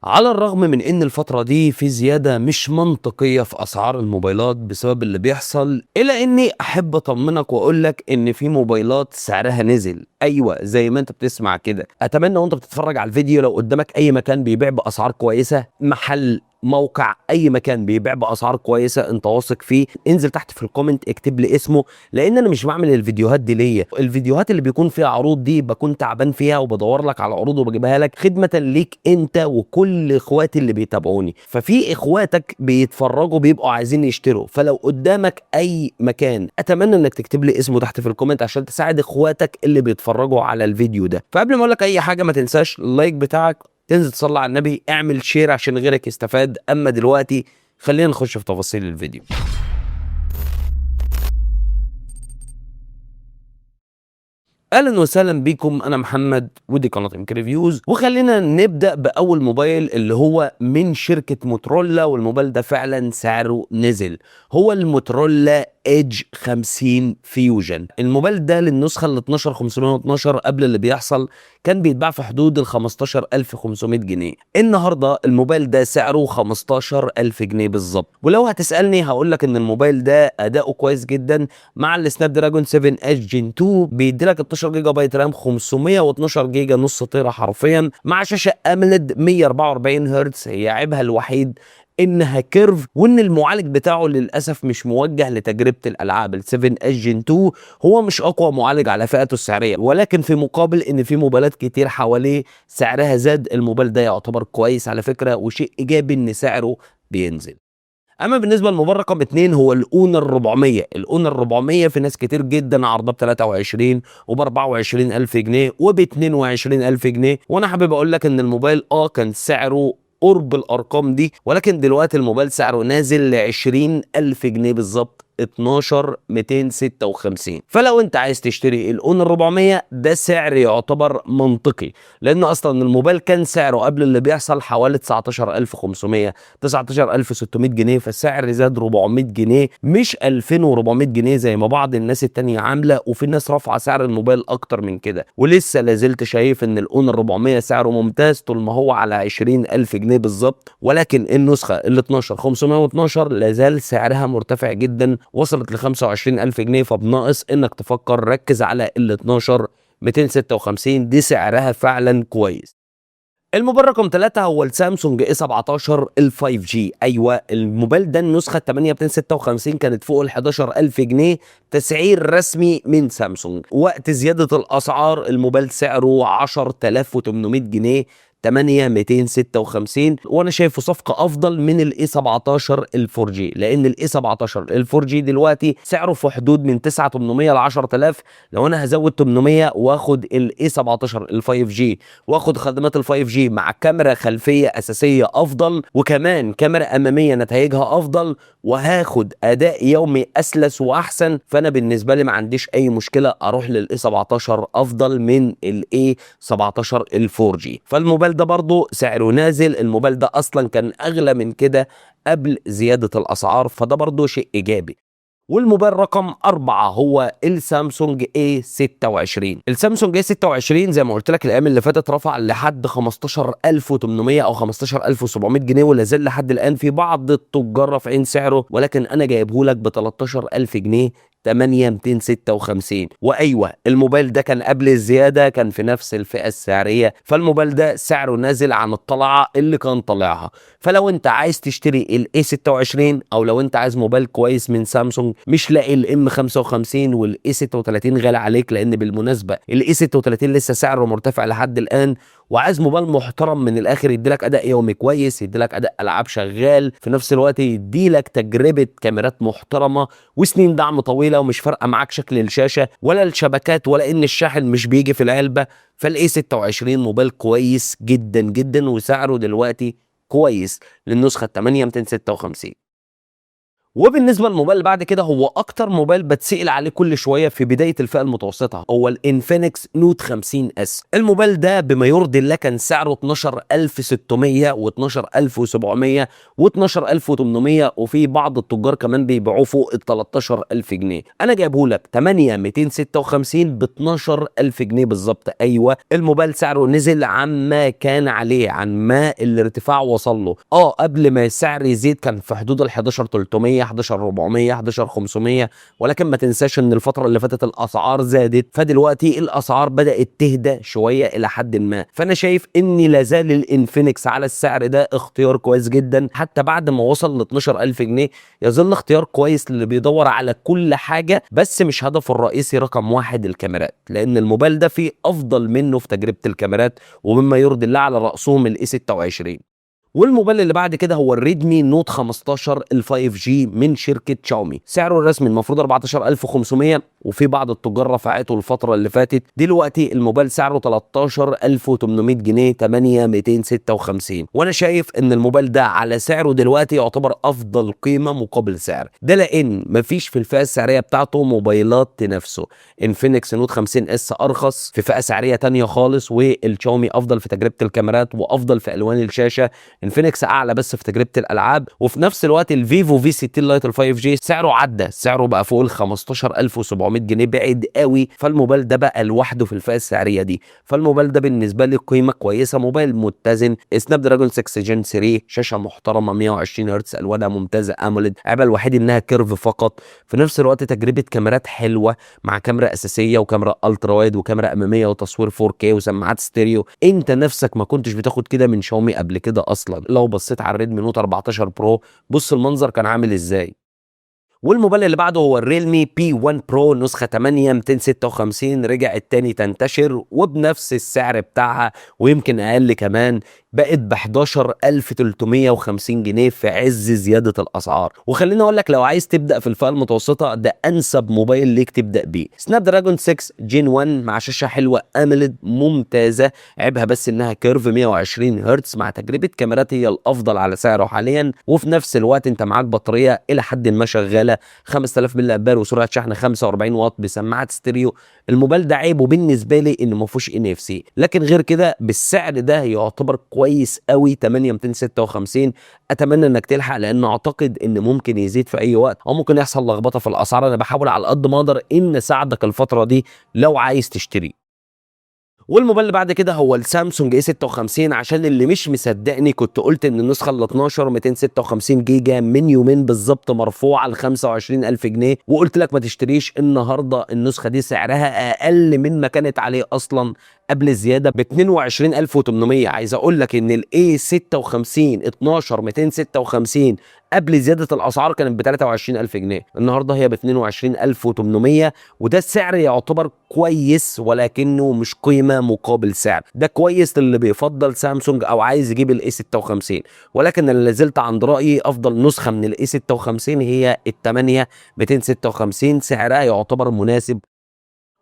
على الرغم من ان الفترة دي في زيادة مش منطقية في اسعار الموبايلات بسبب اللي بيحصل، الا اني احب اطمنك واقولك ان في موبايلات سعرها نزل. ايوه، زي ما انت بتسمع كده. اتمنى وانت بتتفرج على الفيديو لو قدامك اي مكان بيبيع باسعار كويسة، محل، موقع، اي مكان بيبيع باسعار كويسه انت واثق فيه، انزل تحت في الكومنت اكتب لي اسمه. لان انا مش بعمل الفيديوهات دي ليا، الفيديوهات اللي بيكون فيها عروض دي بكون تعبان فيها وبدور لك على عروض وبجيبها لك خدمه ليك انت وكل اخواتي اللي بيتابعوني. ففي اخواتك بيتفرجوا بيبقوا عايزين يشتروا، فلو قدامك اي مكان اتمنى انك تكتب لي اسمه تحت في الكومنت عشان تساعد اخواتك اللي بيتفرجوا على الفيديو ده. فقبل ما اقول لك اي حاجه ما تنساش اللايك بتاعك، تنزل تصلي على النبي، اعمل شير عشان غيرك يستفاد. اما دلوقتي خلينا نخش في تفاصيل الفيديو. اهلا وسهلا بيكم، انا محمد ودي قناه ام ريفيوز. وخلينا نبدا باول موبايل اللي هو من شركه موتورولا، والموبايل ده فعلا سعره نزل. هو الموتورولا ايدج 50 فيوجن. الموبايل ده للنسخه ال 12512 قبل اللي بيحصل كان بيتباع في حدود ال 15500 جنيه. النهارده الموبايل ده سعره 15000 جنيه بالظبط. ولو هتسالني هقول لك ان الموبايل ده اداؤه كويس جدا مع السناب دراجون 7 اس جين 2. بيدي لك 12 جيجا بايت رام، 512 جيجا نص تيرا حرفيا، مع شاشه اموليد 144 هرتز. هي عيبها الوحيد انها كيرف، وان المعالج بتاعه للاسف مش موجه لتجربه الالعاب. ال 7 اس جين 2 هو مش اقوى معالج على فئته السعريه، ولكن في مقابل ان في موبايلات كتير حواليه سعرها زاد، الموبايل ده يعتبر كويس على فكره، وشيء ايجابي ان سعره بينزل. اما بالنسبه للموبايل رقم 2 هو الاونر 400. الاونر 400 في ناس كتير جدا عرضه ب 23 وب 24 الف جنيه وب 22 الف جنيه، وانا حابب اقول لك ان الموبايل كان سعره قرب الارقام دي، ولكن دلوقتي الموبايل سعره نازل ل 20 الف جنيه بالظبط، 12256. فلو انت عايز تشتري الاونر 400 ده سعر يعتبر منطقي، لان اصلا الموبايل كان سعره قبل اللي بيحصل حوالي 19500 19600 جنيه، فالسعر زاد 400 جنيه مش 2400 جنيه زي ما بعض الناس التانية عامله. وفي ناس رافعه سعر الموبايل اكتر من كده، ولسه لازلت شايف ان الاونر 400 سعره ممتاز طول ما هو على 20000 جنيه بالظبط. ولكن النسخه ال 12512 لازال سعرها مرتفع جدا، وصلت ل 25000 جنيه. فبناقص انك تفكر، ركز على ال 12256 دي سعرها فعلا كويس. الموبايل رقم 3 هو السامسونج اي 17 ال 5 جي. ايوه، الموبايل ده النسخه 8256 كانت فوق ال 11000 جنيه تسعير رسمي من سامسونج. وقت زياده الاسعار الموبايل سعره 10800 جنيه، 8256. وانا شايفه صفقه افضل من الاي 17 ال 4 جي، لان الاي 17 ال 4 جي دلوقتي سعره في حدود من 9800 ل 10000. لو انا هزود 800 واخد الاي 17 ال 5 جي واخد خدمات ال 5 جي مع كاميرا خلفيه اساسيه افضل، وكمان كاميرا اماميه نتائجها افضل، وهاخد اداء يومي اسلس واحسن، فانا بالنسبه لي ما عنديش اي مشكله اروح للاي 17 افضل من الاي 17 ال 4 جي. فالموبايل ده برضو سعره نازل. الموبايل ده اصلا كان اغلى من كده قبل زياده الاسعار، فده برضو شيء ايجابي. والموبايل رقم 4 هو السامسونج A26. السامسونج A26 زي ما قلت لك الايام اللي فاتت رفع لحد 15800 او 15700 جنيه، ولا زال لحد الان في بعض التجار رافعين سعره، ولكن انا جايبه لك ب 13000 جنيه، 8256. وايوه، الموبايل ده كان قبل الزياده كان في نفس الفئه السعريه، فالموبايل ده سعره نازل عن الطلعه اللي كان طالعها. فلو انت عايز تشتري الاي 26 او لو انت عايز موبايل كويس من سامسونج مش لاقي الام 55 والاي 36 غالي عليك، لان بالمناسبه الاي 36 لسه سعره مرتفع لحد الان، وعايز موبايل محترم من الاخر يديلك اداء يومي كويس، يديلك اداء العاب شغال في نفس الوقت، يديلك تجربه كاميرات محترمه وسنين دعم طويله، ومش فارقه معاك شكل الشاشه ولا الشبكات ولا ان الشاحن مش بيجي في العلبه. فالاي 26 موبايل كويس جدا جدا، وسعره دلوقتي كويس للنسخه 8256. وبالنسبه للموبايل اللي بعد كده هو اكتر موبايل بتسأل عليه كل شويه في بدايه الفئه المتوسطه، هو الانفينكس نوت 50 اس. الموبايل ده بما يرضي الله كان سعره 12600 و12700 و12800، وفي بعض التجار كمان بيبيعوه فوق ال 13000 جنيه. انا جايبه لك 8256 ب 12000 جنيه بالظبط. ايوه الموبايل سعره نزل عما كان عليه، عن ما الارتفاع وصل له. قبل ما السعر يزيد كان في حدود ال 11300 11400 11500، ولكن ما تنساش ان الفتره اللي فاتت الاسعار زادت، فدلوقتي الاسعار بدات تهدى شويه الى حد ما. فانا شايف ان لازال الانفينكس على السعر ده اختيار كويس جدا، حتى بعد ما وصل ل 12000 جنيه يظل اختيار كويس للي بيدور على كل حاجه، بس مش هدفه الرئيسي رقم واحد الكاميرات، لان الموبايل ده فيه افضل منه في تجربه الكاميرات، ومما يرضي الله على راسهم الاي 26. والموبايل اللي بعد كده هو الريدمي نوت 15 ال 5 جي من شركه شاومي. سعره الرسمي المفروض 14500، وفي بعض التجار رفعته الفتره اللي فاتت. دلوقتي الموبايل سعره 13800 جنيه 8256. وانا شايف ان الموبايل ده على سعره دلوقتي يعتبر افضل قيمه مقابل سعر، ده لان مفيش في الفئه السعريه بتاعته موبايلات تنافسه. انفينكس نوت 50 اس ارخص في فئه سعريه تانية خالص، والشاومي افضل في تجربه الكاميرات وافضل في الوان الشاشه. انفينكس اعلى بس في تجربه الالعاب. وفي نفس الوقت الفيفو في 60 لايت ال 5 جي سعره عدى، سعره بقى فوق ال 15700 جنيه، بعيد قوي. فالموبايل ده بقى لوحده في الفئه السعريه دي. فالموبايل ده بالنسبه لي قيمه كويسه، موبايل متزن، سناب دراجون 6 جن 3، شاشه محترمه 120 هرتز، الوانها ممتازه اموليد، عيبها الوحيد انها كيرف فقط. في نفس الوقت تجربه كاميرات حلوه، مع كاميرا اساسيه وكاميرا الترا وايد وكاميرا اماميه وتصوير 4K وسماعات ستيريو. انت نفسك ما كنتش بتاخد كده من شاومي قبل كده اصلا. لو بصيت على الريدمي نوت 14 برو بص المنظر كان عامل ازاي. والموبايل اللي بعده هو الريلمي بي 1 برو نسخة 8 256، رجعت تاني تنتشر وبنفس السعر بتاعها ويمكن أقل كمان، بقت ب 11350 جنيه في عز زيادة الأسعار. وخليني أقول لك لو عايز تبدأ في الفئة المتوسطة ده أنسب موبايل ليك تبدأ بيه. سناب دراجون 6 جين 1 مع شاشة حلوة أموليد ممتازة، عيبها بس إنها كيرف 120 هرتز، مع تجربة كاميرات هي الأفضل على سعره حاليا. وفي نفس الوقت أنت معاك بطارية إلى حد ما شغالة 5000 ملي امبير وسرعه شحن 45 واط بسماعه ستيريو. الموبايل ده عيبه بالنسبه لي انه ما فيهوش NFC، لكن غير كده بالسعر ده يعتبر كويس قوي 8256. اتمنى انك تلحق، لان اعتقد ان ممكن يزيد في اي وقت او ممكن يحصل لخبطه في الاسعار. انا بحاول على قد ما اقدر ان اساعدك الفتره دي لو عايز تشتري. والموبايل اللي بعد كده هو السامسونج اي 56. عشان اللي مش مصدقني كنت قلت ان النسخه ال 12 256 جيجا من يومين بالظبط مرفوعه ل 25000 جنيه، وقلت لك ما تشتريش. النهارده النسخه دي سعرها اقل من ما كانت عليه اصلا قبل الزياده ب 22800. عايز اقول لك ان الاي 56 12 256 قبل زياده الاسعار كانت ب 23000 جنيه، النهارده هي ب 22800. وده السعر يعتبر كويس ولكنه مش قيمه مقابل سعر. ده كويس للي بيفضل سامسونج او عايز يجيب الاي 56، ولكن انا لازلت عند رايي افضل نسخه من الاي 56 هي ال 8 256، سعرها يعتبر مناسب.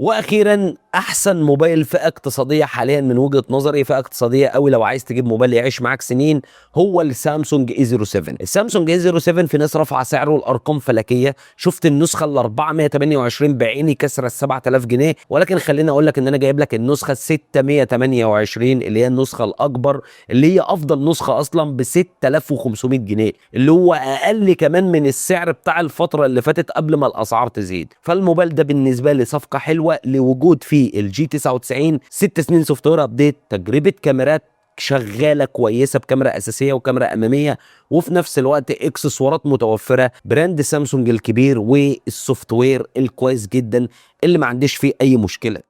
واخيرا احسن موبايل فئه اقتصاديه حاليا من وجهه نظري، فئه اقتصاديه قوي لو عايز تجيب موبايل يعيش معاك سنين، هو السامسونج اي 07. السامسونج اي 07 في ناس رافعه سعره الارقام فلكيه. شفت النسخه ال 428 بعيني كسر ال 7000 جنيه، ولكن خليني اقول لك ان انا جايب لك النسخه ال 628 اللي هي النسخه الاكبر، اللي هي افضل نسخه اصلا ب 6500 جنيه، اللي هو اقل كمان من السعر بتاع الفتره اللي فاتت قبل ما الاسعار تزيد. فالموبايل ده بالنسبه لي صفقه حلوه لوجود فيه الجي 99 6 سنين سوفت وير ابديت، تجربه كاميرات شغاله كويسه بكاميرا اساسيه وكاميرا اماميه، وفي نفس الوقت اكسسوارات متوفره، براند سامسونج الكبير والسوفت وير الكويس جدا اللي ما عنديش فيه اي مشكله.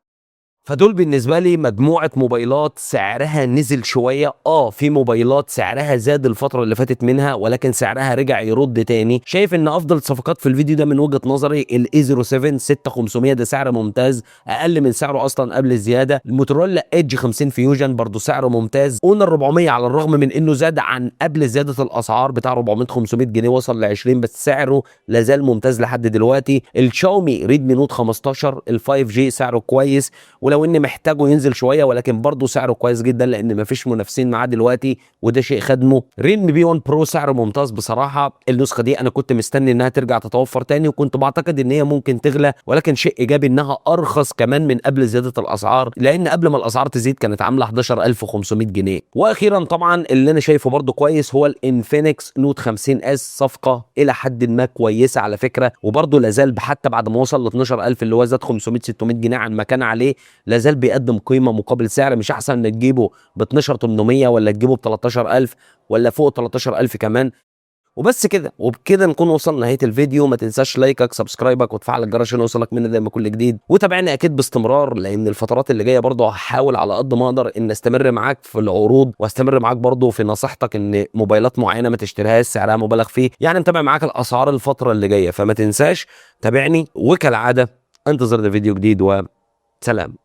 فدول بالنسبه لي مجموعه موبايلات سعرها نزل شويه. في موبايلات سعرها زاد الفتره اللي فاتت منها، ولكن سعرها رجع يرد تاني. شايف ان افضل صفقات في الفيديو ده من وجهه نظري الاي 07 6500، ده سعر ممتاز اقل من سعره اصلا قبل الزياده. الموتورولا ايدج 50 فيوجن برضو سعره ممتاز. اونر 400 على الرغم من انه زاد عن قبل زياده الاسعار بتاع 400 500 جنيه وصل ل 20، بس سعره لازال ممتاز لحد دلوقتي. الشاومي ريدمي نوت 15 ال 5 جي سعره كويس. ولو ولو اني محتاجه ينزل شويه، ولكن برضه سعره كويس جدا لان مفيش منافسين معاه دلوقتي وده شيء خدمه. ريلمي بي 1 برو سعره ممتاز بصراحه. النسخه دي انا كنت مستني انها ترجع تتوفر تاني، وكنت بعتقد ان هي ممكن تغلى، ولكن شيء ايجابي انها ارخص كمان من قبل زياده الاسعار، لان قبل ما الاسعار تزيد كانت عامله 11500 جنيه. واخيرا طبعا اللي انا شايفه برضه كويس هو الانفينكس نوت 50 اس، صفقه الى حد ما كويسه على فكره، وبرضه لازال حتى بعد ما وصل ل 12000 اللي هو زاد 500 600 جنيه عن ما كان عليه، لازال بيقدم قيمه مقابل سعر. مش احسن انك تجيبه ب 12800 ولا تجيبه ب 13000 ولا فوق 13000 كمان؟ وبس كده، وبكده نكون وصلنا لنهايه الفيديو. ما تنساش لايكك، سبسكرايبك، وتفعل الجرس عشان يوصلك مني دايما كل جديد، وتابعني اكيد باستمرار، لان الفترات اللي جايه برضه هحاول على قد ما اقدر ان استمر معاك في العروض، واستمر معاك برضه في نصيحتك ان موبايلات معينه ما تشتريهاش سعرها مبالغ فيه، يعني متابع معاك الاسعار الفتره اللي جايه. فما تنساش تابعني، وكالعاده انتظر ده فيديو جديد، وسلام.